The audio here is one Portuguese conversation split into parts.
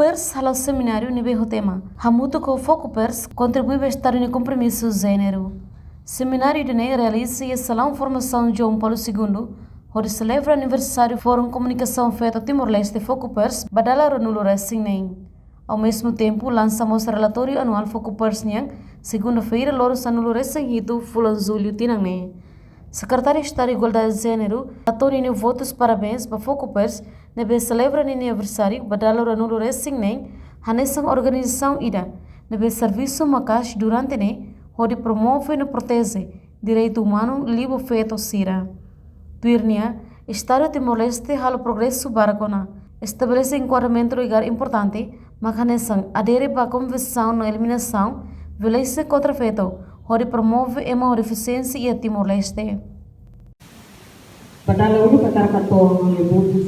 FocoPers ao seminário nível tema. Hamuto com FocoPers contribui para estar em compromisso gênero. Seminário de realiza e salão formação João Paulo II, onde celebra aniversário Fórum Comunicação Feita Timor-Leste FocoPers, badala Ronulo Racing. Ao mesmo tempo, lançamos o relatório anual FocoPers Niang, segunda-feira, Louros Anulo Racing Hito, Fulan Zulio Tinang. Secretário de Estado de Igualdade de Gênero, ator votos parabéns para FocoPers, nebe celebra aniversário, badala Ronulo Racing Nem, hanesang organização ida, nebe serviço macas durante ne, onde promove e protege direito humano livre feito sira. Tuirnia, Estado de Timor-Leste halo progresso baracona, estabelece enquadramento lugar importante, mas adere para a convenção na eliminação, violência contra feito, onde promove uma deficiência e a Timor-Leste. Padahal udah kata-kata votos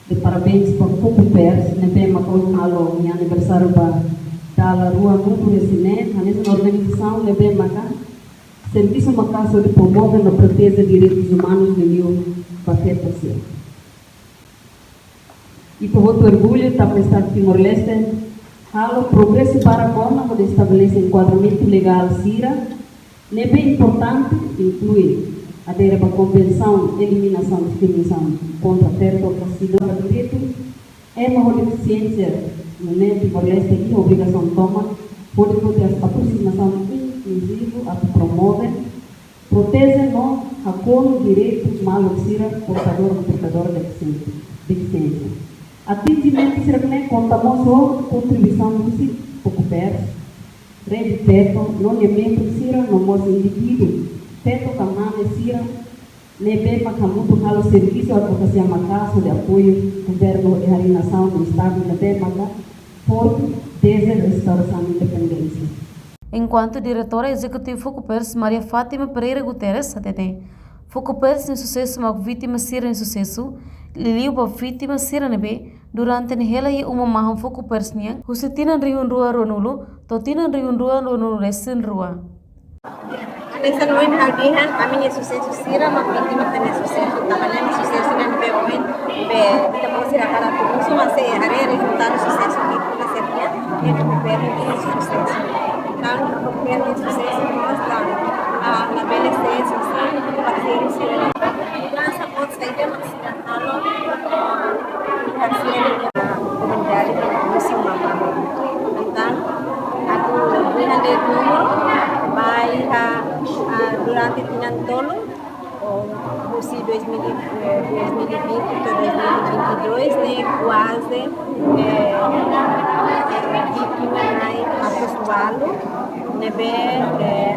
de parabéns para o FocoPers, nebe makon halo ni aniversário para da rua Mundo Resine, a organização nebe maka serviço macaso de promove e protege direitos humanos de New Bafeta. E por outro orgulho, também está Timor-Leste, halo progresso para a onde estabelece enquadramento legal CIRA, nebe importante inclui aderir para a Convenção de Eliminação de Discriminação contra a Perda do Direito, é uma deficiência no Timor-Leste e obrigação toma, pode ter a aproximação inclusiva a promove, protege no acordo direito mal oxira portador de deficiência. Atingimento será que contamos a contribuição do FocoPers, rede teto, não é membro CIRA, não é indivíduo, teto camane CIRA, nebe makamutu halo serviço advocacia macaso de apoio governo e alienação do Estado na Bemaca por restauração e independência. Enquanto diretora executiva FocoPers, Maria Fátima Pereira Guterres, ATT, FocoPers em sucesso, uma vítima sira em sucesso, liliu para vítima sira nebe, durante nela e uma maham FocoPers niang, husi tinan riun rua ronulo, to tinan riun rua ronulo resin rua. Nessa noite, alguém a minha sucesso sira, uma vítima que é sucesso, trabalhando sucesso na BON, estamos sira para tudo, mas é a resultado sucesso que pode ser que é FocoPers sucesso. Então, FocoPers sucesso mostra a beleza social, parceiro sira. Lança pode ser que nós falamos parceiro comunitário do seu mamãe. Então, a do grande número vai durante Tinantolo, o 2020 e 2022, né, quase vítima acostumado, né,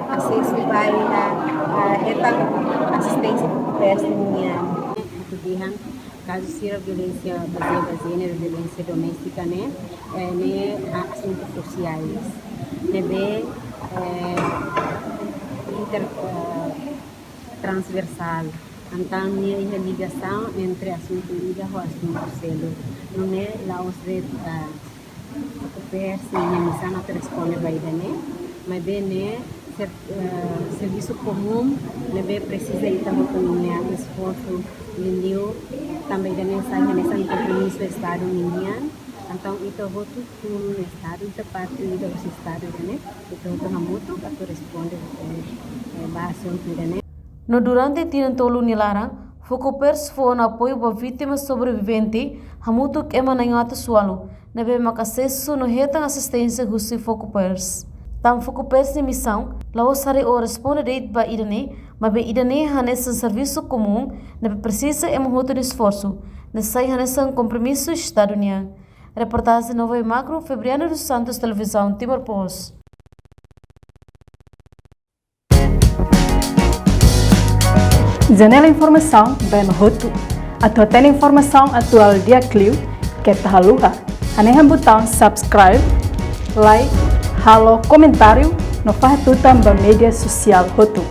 acesso vai a assistência personal. Caso seja violência baseada em gênero, violência doméstica, né, assuntos sociais, né, transversal. Então, a ligação entre assunto ida e assunto selo. Não é lá os FocoPers e a missão não responde para ele, mas bem, serviço comum, precisa ir também com esforço lindo, também da mensagem nessa compromisso do Estado união. Então, itu voto no Estado, itu parte do Estado, né? Itu hamutu para responder base, né? No durante Tinantolo Nilarang, FocoPers foi um apoio para vítimas sobreviventes, hamutu que emananhata sualo, nebe macacesso no retan assistência gusi FocoPers. Tam FocoPers em missão, lá sare o responde date para idane, mas bem idane hanessa serviço comum, nebe precisa emanhoto de esforço, nessai hanessa compromisso estadunian. Reportagem Nova e Macro, Fabriano dos Santos, Televisão, Timor Post. Janela Informação, Ben Roto. A tua informação atual dia Clio, que é Tahaluha. Aneha botão subscribe, like, halo, comentário, no faz tudo também mídia social Roto.